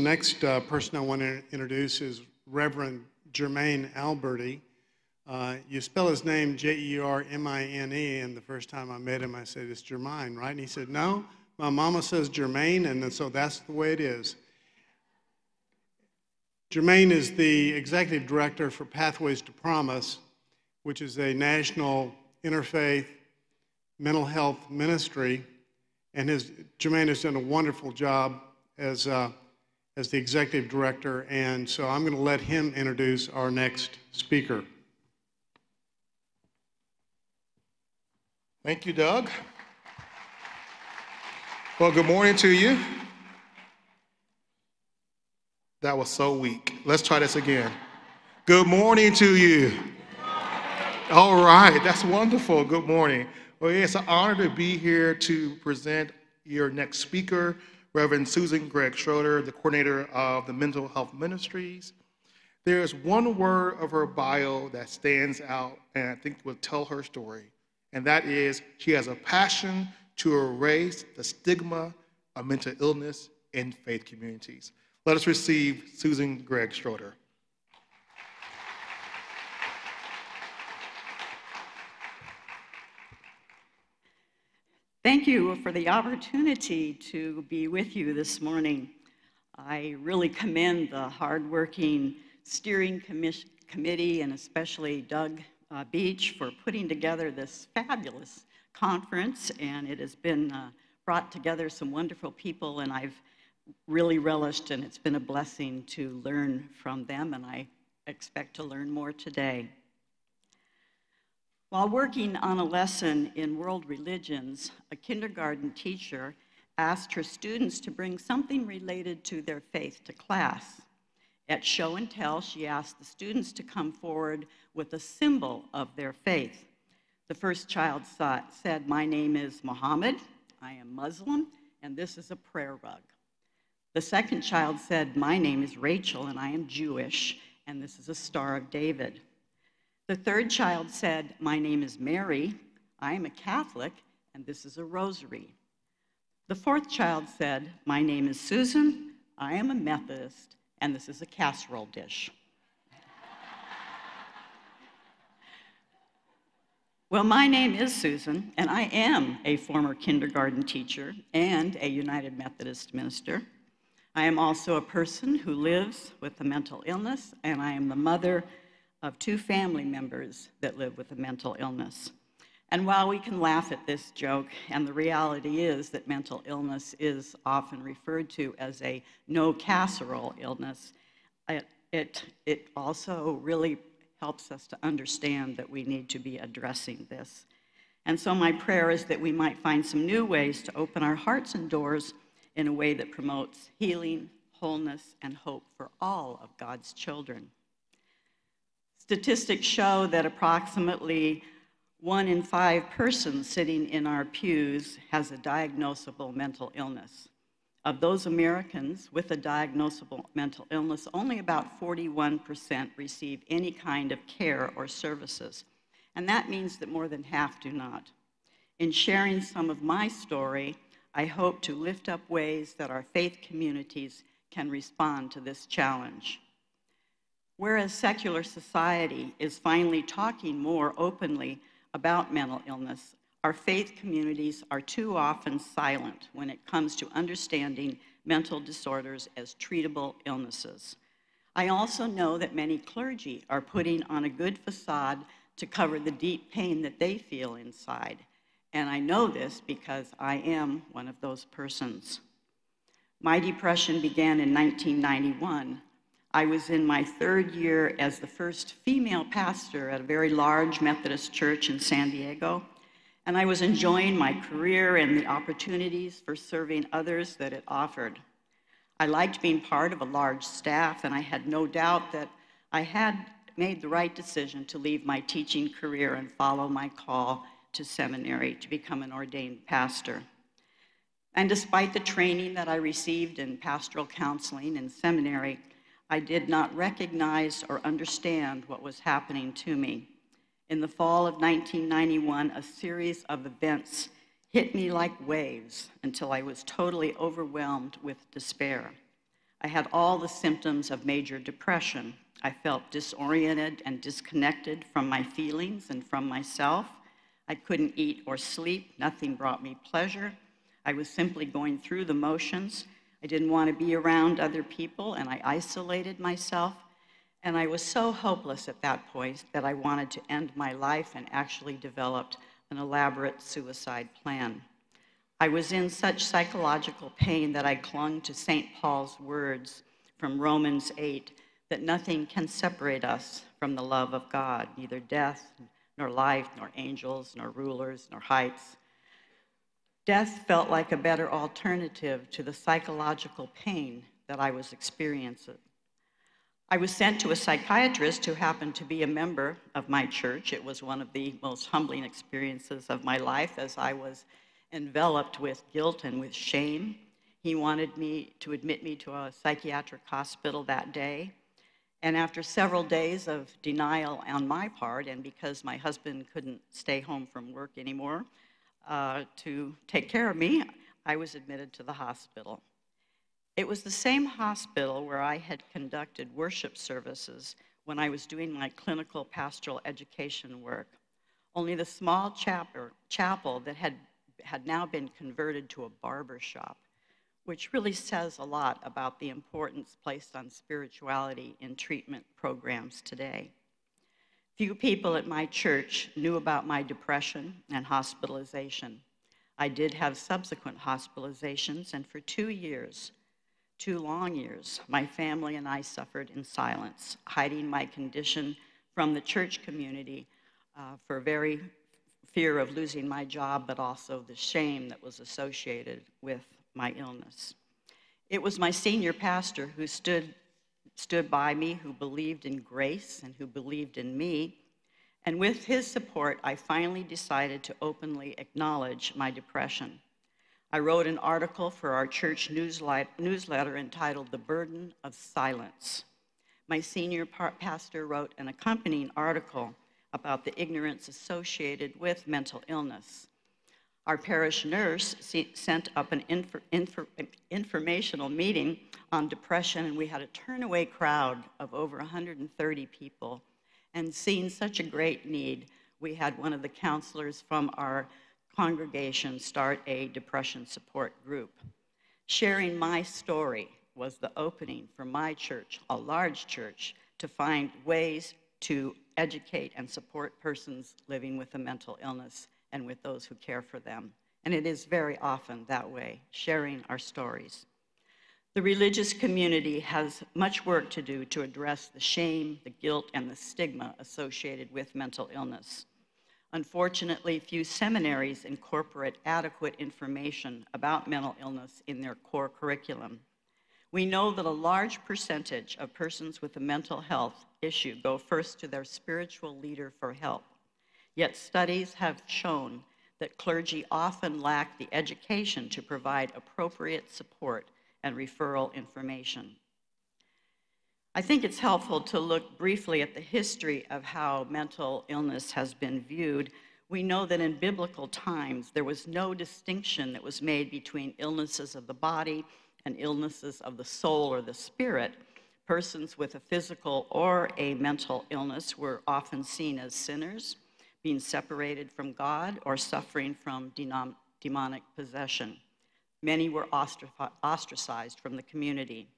next person I want to introduce is Reverend Jermaine Alberti. You spell his name Jermine, and the first time I met him, I said, it's Jermaine, right? And he said, no, my mama says Jermaine, and so that's the way it is. Jermaine is the Executive Director for Pathways to Promise, which is a national interfaith mental health ministry, and Jermaine has done a wonderful job as the Executive Director, and so I'm going to let him introduce our next speaker. Thank you, Doug. Well, good morning to you. That was so weak. Let's try this again. Good morning to you. All right, that's wonderful. Good morning. Well, it's an honor to be here to present your next speaker, Reverend Susan Gregg Schroeder, the coordinator of the Mental Health Ministries. There's one word of her bio that stands out and I think will tell her story, and that is she has a passion to erase the stigma of mental illness in faith communities. Let us receive Susan Gregg Schroeder. Thank you for the opportunity to be with you this morning. I really commend the hardworking steering committee and especially Doug Beach for putting together this fabulous conference, and it has been brought together some wonderful people, and I've really relished, and it's been a blessing to learn from them, and I expect to learn more today. While working on a lesson in world religions, a kindergarten teacher asked her students to bring something related to their faith to class. At show and tell, she asked the students to come forward with a symbol of their faith. The first child said, "My name is Muhammad, I am Muslim, and this is a prayer rug." The second child said, "My name is Rachel, and I am Jewish, and this is a Star of David." The third child said, "My name is Mary, I am a Catholic, and this is a rosary." The fourth child said, "My name is Susan, I am a Methodist, and this is a casserole dish." Well, my name is Susan, and I am a former kindergarten teacher and a United Methodist minister. I am also a person who lives with a mental illness, and I am the mother of 2 family members that live with a mental illness. And while we can laugh at this joke, and the reality is that mental illness is often referred to as a no casserole illness, it also really helps us to understand that we need to be addressing this. And so my prayer is that we might find some new ways to open our hearts and doors in a way that promotes healing, wholeness, and hope for all of God's children. Statistics show that approximately 1 in 5 persons sitting in our pews has a diagnosable mental illness. Of those Americans with a diagnosable mental illness, only about 41% receive any kind of care or services. And that means that more than half do not. In sharing some of my story, I hope to lift up ways that our faith communities can respond to this challenge. Whereas secular society is finally talking more openly about mental illness, our faith communities are too often silent when it comes to understanding mental disorders as treatable illnesses. I also know that many clergy are putting on a good facade to cover the deep pain that they feel inside. And I know this because I am one of those persons. My depression began in 1991. I was in my 3rd year as the first female pastor at a very large Methodist church in San Diego, and I was enjoying my career and the opportunities for serving others that it offered. I liked being part of a large staff, and I had no doubt that I had made the right decision to leave my teaching career and follow my call to seminary to become an ordained pastor. And despite the training that I received in pastoral counseling in seminary, I did not recognize or understand what was happening to me. In the fall of 1991, a series of events hit me like waves until I was totally overwhelmed with despair. I had all the symptoms of major depression. I felt disoriented and disconnected from my feelings and from myself. I couldn't eat or sleep. Nothing brought me pleasure. I was simply going through the motions. I didn't want to be around other people, and I isolated myself. And I was so hopeless at that point that I wanted to end my life and actually developed an elaborate suicide plan. I was in such psychological pain that I clung to St. Paul's words from Romans 8, that nothing can separate us from the love of God, neither death, nor life, nor angels, nor rulers, nor heights. Death felt like a better alternative to the psychological pain that I was experiencing. I was sent to a psychiatrist who happened to be a member of my church. It was one of the most humbling experiences of my life, as I was enveloped with guilt and with shame. He wanted me to admit me to a psychiatric hospital that day. And after several days of denial on my part, and because my husband couldn't stay home from work anymore to take care of me, I was admitted to the hospital. It was the same hospital where I had conducted worship services when I was doing my clinical pastoral education work. Only the small chapel that had now been converted to a barber shop, which really says a lot about the importance placed on spirituality in treatment programs today. Few people at my church knew about my depression and hospitalization. I did have subsequent hospitalizations, and for 2 years, 2 long years, my family and I suffered in silence, hiding my condition from the church community for very fear of losing my job, but also the shame that was associated with my illness. It was my senior pastor who stood by me, who believed in grace and who believed in me. And with his support, I finally decided to openly acknowledge my depression. I wrote an article for our church newsletter entitled "The Burden of Silence." My senior pastor wrote an accompanying article about the ignorance associated with mental illness. Our parish nurse sent up an informational meeting on depression, and we had a turnaway crowd of over 130 people. And seeing such a great need, we had one of the counselors from our congregation start a depression support group. Sharing my story was the opening for my church, a large church, to find ways to educate and support persons living with a mental illness and with those who care for them. And it is very often that way, sharing our stories. The religious community has much work to do to address the shame, the guilt, and the stigma associated with mental illness. Unfortunately, few seminaries incorporate adequate information about mental illness in their core curriculum. We know that a large percentage of persons with a mental health issue go first to their spiritual leader for help. Yet studies have shown that clergy often lack the education to provide appropriate support and referral information. I think it's helpful to look briefly at the history of how mental illness has been viewed. We know that in biblical times, there was no distinction that was made between illnesses of the body and illnesses of the soul or the spirit. Persons with a physical or a mental illness were often seen as sinners, being separated from God, or suffering from demonic possession. Many were ostracized from the community.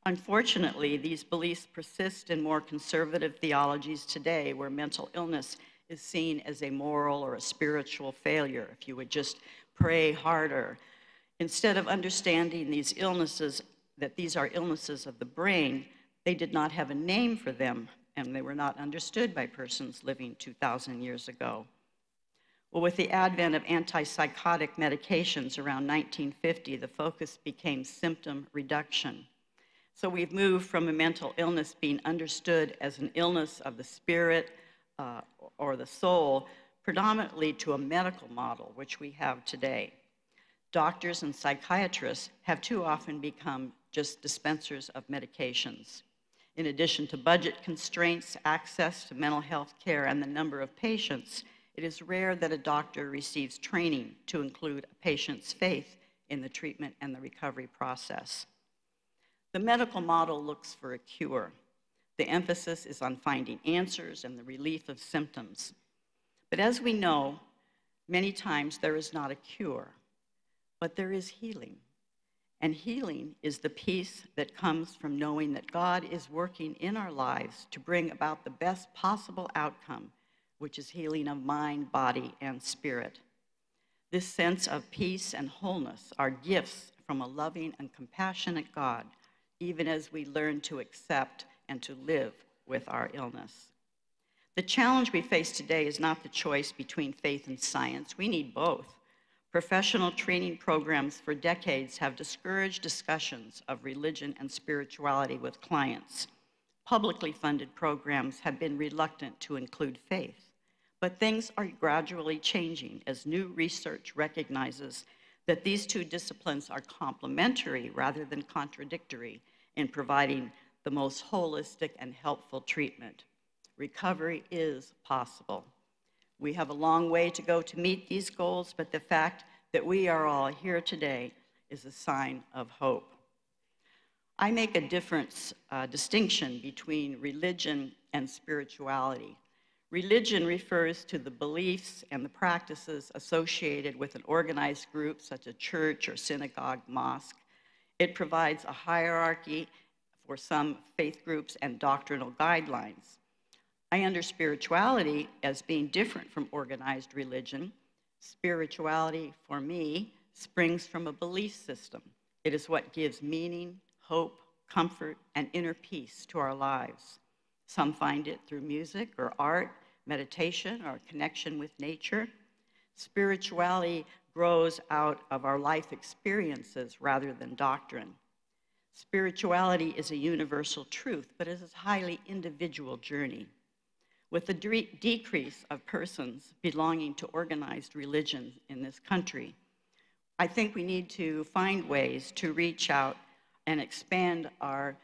Unfortunately, these beliefs persist in more conservative theologies today, where mental illness is seen as a moral or a spiritual failure. If you would just pray harder. Instead of understanding these illnesses, that these are illnesses of the brain, they did not have a name for them, and they were not understood by persons living 2,000 years ago. Well, with the advent of antipsychotic medications around 1950, the focus became symptom reduction. So we've moved from a mental illness being understood as an illness of the spirit or the soul, predominantly to a medical model, which we have today. Doctors and psychiatrists have too often become just dispensers of medications. In addition to budget constraints, access to mental health care, and the number of patients, it is rare that a doctor receives training to include a patient's faith in the treatment and the recovery process. The medical model looks for a cure. The emphasis is on finding answers and the relief of symptoms. But as we know, many times there is not a cure, but there is healing. And healing is the peace that comes from knowing that God is working in our lives to bring about the best possible outcome, which is healing of mind, body, and spirit. This sense of peace and wholeness are gifts from a loving and compassionate God, even as we learn to accept and to live with our illness. The challenge we face today is not the choice between faith and science. We need both. Professional training programs for decades have discouraged discussions of religion and spirituality with clients. Publicly funded programs have been reluctant to include faith. But things are gradually changing as new research recognizes that these two disciplines are complementary rather than contradictory in providing the most holistic and helpful treatment. Recovery is possible. We have a long way to go to meet these goals, but the fact that we are all here today is a sign of hope. I make a distinction between religion and spirituality. Religion refers to the beliefs and the practices associated with an organized group such as a church or synagogue, mosque. It provides a hierarchy for some faith groups and doctrinal guidelines. I understand spirituality as being different from organized religion. Spirituality, for me, springs from a belief system. It is what gives meaning, hope, comfort, and inner peace to our lives. Some find it through music or art, meditation, or connection with nature. Spirituality grows out of our life experiences rather than doctrine. Spirituality is a universal truth, but it is a highly individual journey. With the decrease of persons belonging to organized religion in this country, I think we need to find ways to reach out and expand our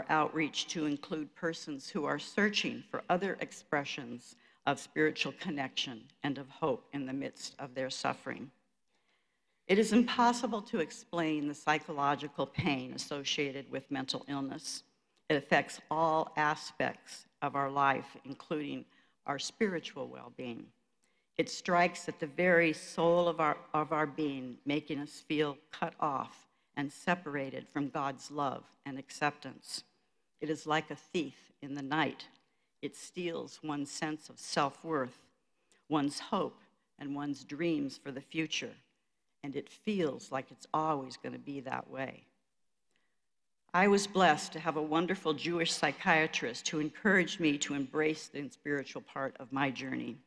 outreach to include persons who are searching for other expressions of spiritual connection and of hope in the midst of their suffering. It is impossible to explain the psychological pain associated with mental illness. It affects all aspects of our life, including our spiritual well-being. It strikes at the very soul of our being, making us feel cut off and separated from God's love and acceptance. It is like a thief in the night. It steals one's sense of self-worth, one's hope, and one's dreams for the future. And it feels like it's always going to be that way. I was blessed to have a wonderful Jewish psychiatrist who encouraged me to embrace the spiritual part of my journey.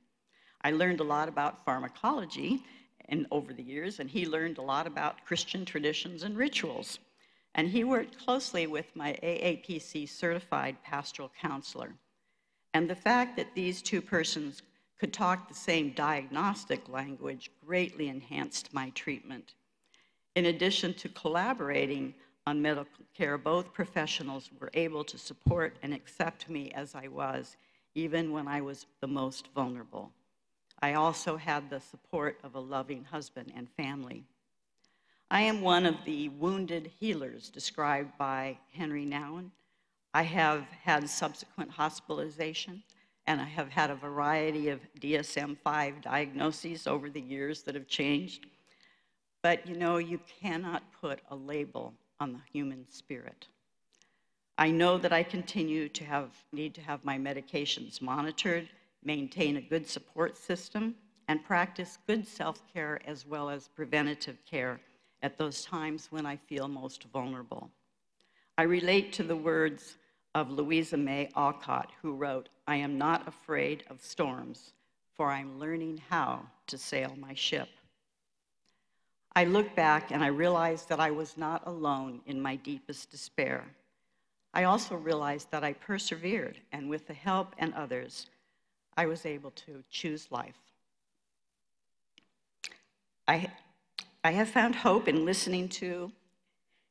I learned a lot about pharmacology over the years, and he learned a lot about Christian traditions and rituals. And he worked closely with my AAPC certified pastoral counselor. And the fact that these two persons could talk the same diagnostic language greatly enhanced my treatment. In addition to collaborating on medical care, both professionals were able to support and accept me as I was, even when I was the most vulnerable. I also had the support of a loving husband and family. I am one of the wounded healers described by Henry Nouwen. I have had subsequent hospitalization, and I have had a variety of DSM-5 diagnoses over the years that have changed. But you know, you cannot put a label on the human spirit. I know that I continue to need to have my medications monitored, maintain a good support system, and practice good self-care as well as preventative care at those times when I feel most vulnerable. I relate to the words of Louisa May Alcott, who wrote, "I am not afraid of storms, for I'm learning how to sail my ship." I look back and I realized that I was not alone in my deepest despair. I also realized that I persevered, and with the help and others, I was able to choose life. I have found hope in listening to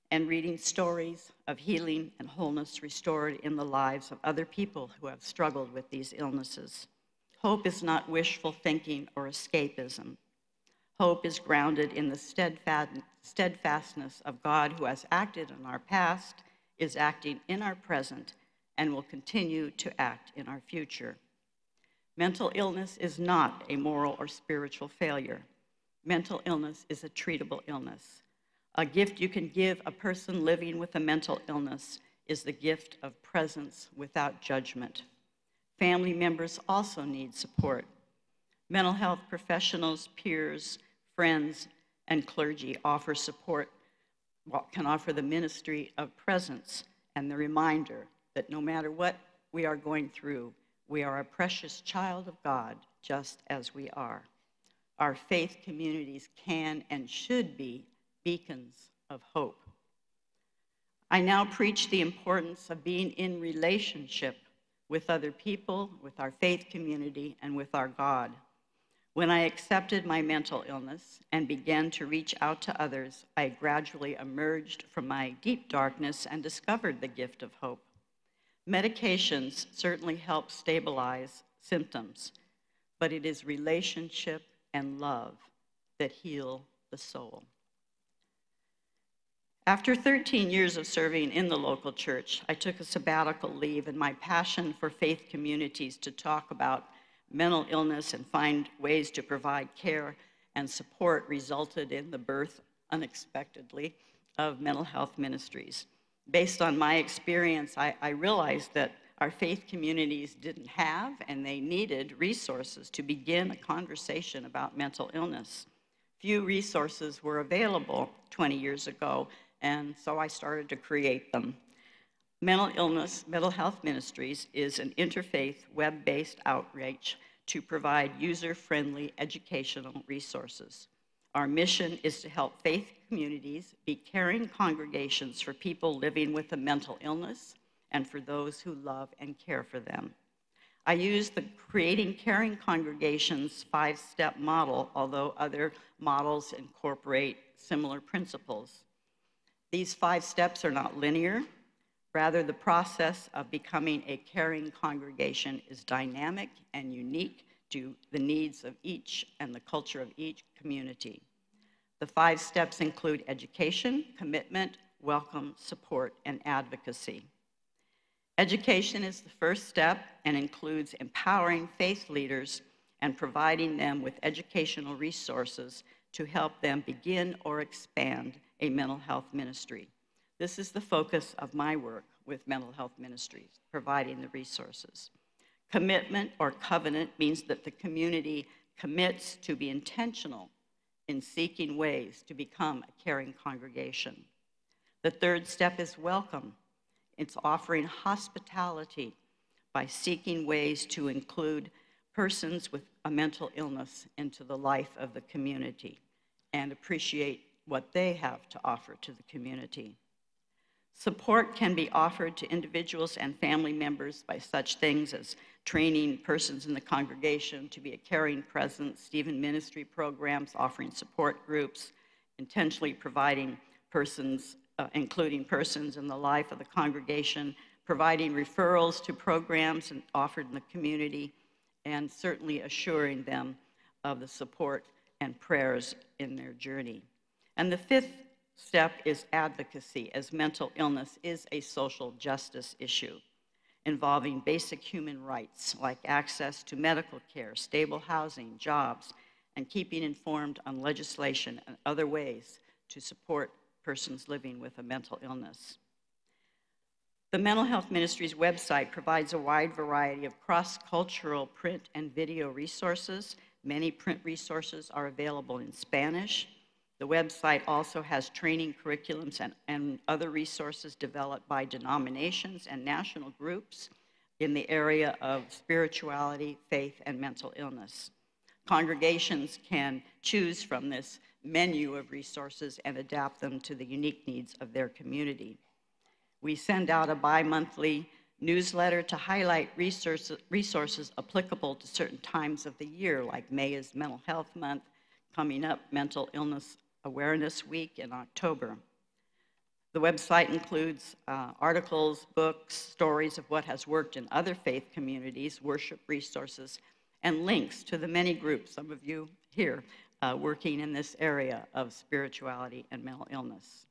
and reading stories of healing and wholeness restored in the lives of other people who have struggled with these illnesses. Hope is not wishful thinking or escapism. Hope is grounded in the steadfastness of God who has acted in our past, is acting in our present and will continue to act in our future. Mental illness is not a moral or spiritual failure. Mental illness is a treatable illness. A gift you can give a person living with a mental illness is the gift of presence without judgment. Family members also need support. Mental health professionals, peers, friends, and clergy offer support, can offer the ministry of presence and the reminder that no matter what we are going through, we are a precious child of God, just as we are. Our faith communities can and should be beacons of hope. I now preach the importance of being in relationship with other people, with our faith community, and with our God. When I accepted my mental illness and began to reach out to others, I gradually emerged from my deep darkness and discovered the gift of hope. Medications certainly help stabilize symptoms, but it is relationship and love that heal the soul. After 13 years of serving in the local church, I took a sabbatical leave, and my passion for faith communities to talk about mental illness and find ways to provide care and support resulted in the birth, unexpectedly, of mental health ministries. Based on my experience, I realized that our faith communities didn't have and they needed resources to begin a conversation about mental illness. Few resources were available 20 years ago, and so I started to create them. Mental health ministries is an interfaith, web-based outreach to provide user-friendly educational resources. Our mission is to help faith communities be caring congregations for people living with a mental illness and for those who love and care for them. I use the Creating Caring Congregations 5-step model, although other models incorporate similar principles. These 5 steps are not linear. Rather, the process of becoming a caring congregation is dynamic and unique to the needs of each and the culture of each community. The 5 steps include education, commitment, welcome, support, and advocacy. Education is the first step and includes empowering faith leaders and providing them with educational resources to help them begin or expand a mental health ministry. This is the focus of my work with mental health ministries, providing the resources. Commitment or covenant means that the community commits to be intentional in seeking ways to become a caring congregation. The 3rd step is welcome. It's offering hospitality by seeking ways to include persons with a mental illness into the life of the community and appreciate what they have to offer to the community. Support can be offered to individuals and family members by such things as training persons in the congregation to be a caring presence, Stephen ministry programs, offering support groups, intentionally providing persons, including persons in the life of the congregation, providing referrals to programs offered in the community, and certainly assuring them of the support and prayers in their journey. And the 5th step is advocacy, as mental illness is a social justice issue involving basic human rights like access to medical care, stable housing, jobs, and keeping informed on legislation and other ways to support persons living with a mental illness. The Mental Health Ministries website provides a wide variety of cross-cultural print and video resources. Many print resources are available in Spanish. The website also has training curriculums and other resources developed by denominations and national groups in the area of spirituality, faith, and mental illness. Congregations can choose from this menu of resources and adapt them to the unique needs of their community. We send out a bi-monthly newsletter to highlight resources applicable to certain times of the year, like May is Mental Health Month, coming up Mental Illness Awareness Week in October. The website includes articles, books, stories of what has worked in other faith communities, worship resources, and links to the many groups, some of you here, working in this area of spirituality and mental illness.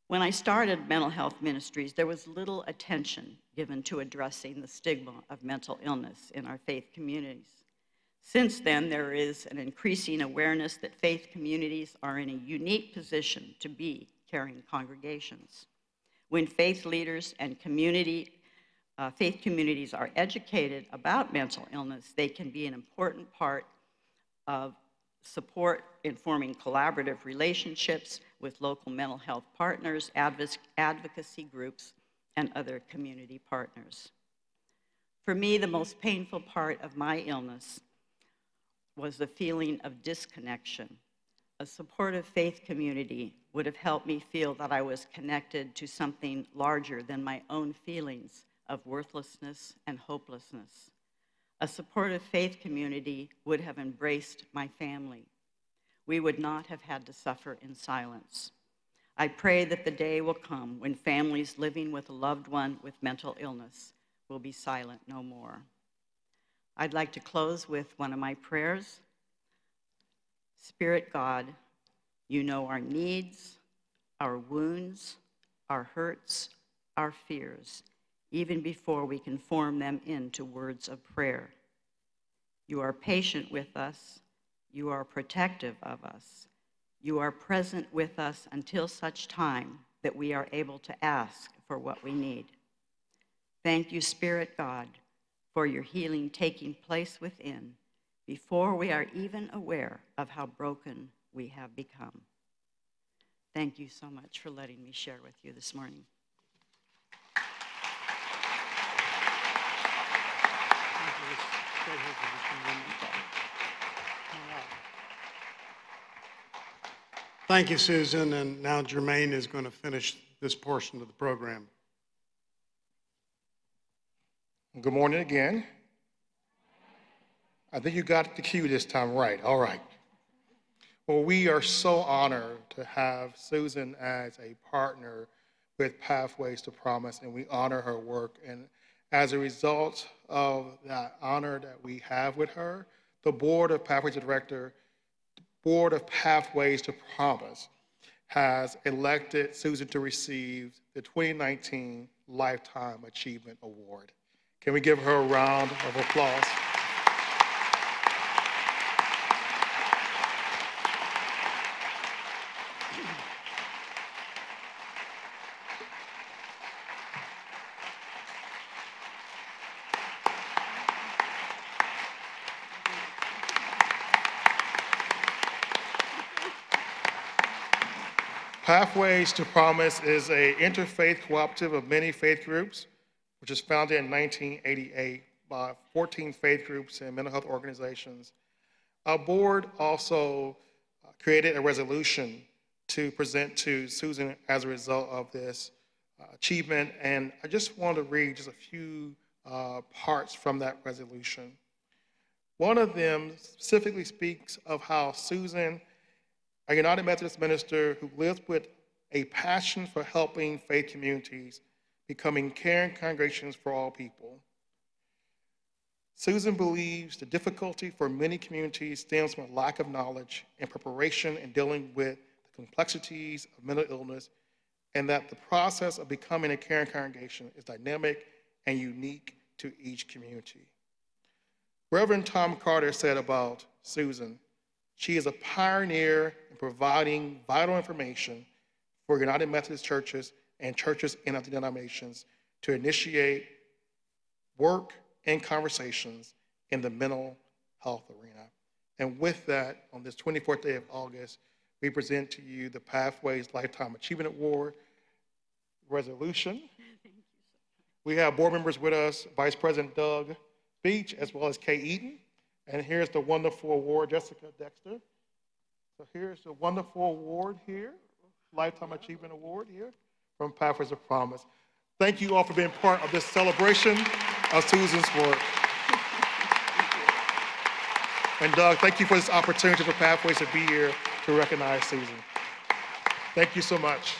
When I started Mental Health Ministries, there was little attention given to addressing the stigma of mental illness in our faith communities. Since then, there is an increasing awareness that faith communities are in a unique position to be caring congregations. When faith leaders and faith communities are educated about mental illness, they can be an important part of support in forming collaborative relationships with local mental health partners, advocacy groups, and other community partners. For me, the most painful part of my illness was the feeling of disconnection. A supportive faith community would have helped me feel that I was connected to something larger than my own feelings of worthlessness and hopelessness. A supportive faith community would have embraced my family. We would not have had to suffer in silence. I pray that the day will come when families living with a loved one with mental illness will be silent no more. I'd like to close with one of my prayers. Spirit God, you know our needs, our wounds, our hurts, our fears, even before we can form them into words of prayer. You are patient with us. You are protective of us. You are present with us until such time that we are able to ask for what we need. Thank you, Spirit God, for your healing taking place within before we are even aware of how broken we have become. Thank you so much for letting me share with you this morning. Thank you, Susan, and now Jermaine is going to finish this portion of the program. Good morning again. I think you got the cue this time right. All right. Well, we are so honored to have Susan as a partner with Pathways to Promise, and we honor her work. And as a result of that honor that we have with her, the Board of Pathways to Promise has elected Susan to receive the 2019 Lifetime Achievement Award. Can we give her a round of applause? Pathways to Promise is an interfaith cooperative of many faith groups, which was founded in 1988 by 14 faith groups and mental health organizations. Our board also created a resolution to present to Susan as a result of this achievement, and I just want to read just a few parts from that resolution. One of them specifically speaks of how Susan, a United Methodist minister who lives with a passion for helping faith communities, becoming caring congregations for all people. Susan believes the difficulty for many communities stems from a lack of knowledge and preparation in dealing with the complexities of mental illness, and that the process of becoming a caring congregation is dynamic and unique to each community. Reverend Tom Carter said about Susan, she is a pioneer in providing vital information for United Methodist churches and churches in other denominations to initiate work and conversations in the mental health arena. And with that, on this 24th day of August, we present to you the Pathways Lifetime Achievement Award resolution. We have board members with us, Vice President Doug Beach, as well as Kay Eaton. And here's the wonderful award, Jessica Dexter. So here's the wonderful award here, Lifetime Achievement Award here from Pathways of Promise. Thank you all for being part of this celebration of Susan's work. And Doug, thank you for this opportunity for Pathways to be here to recognize Susan. Thank you so much.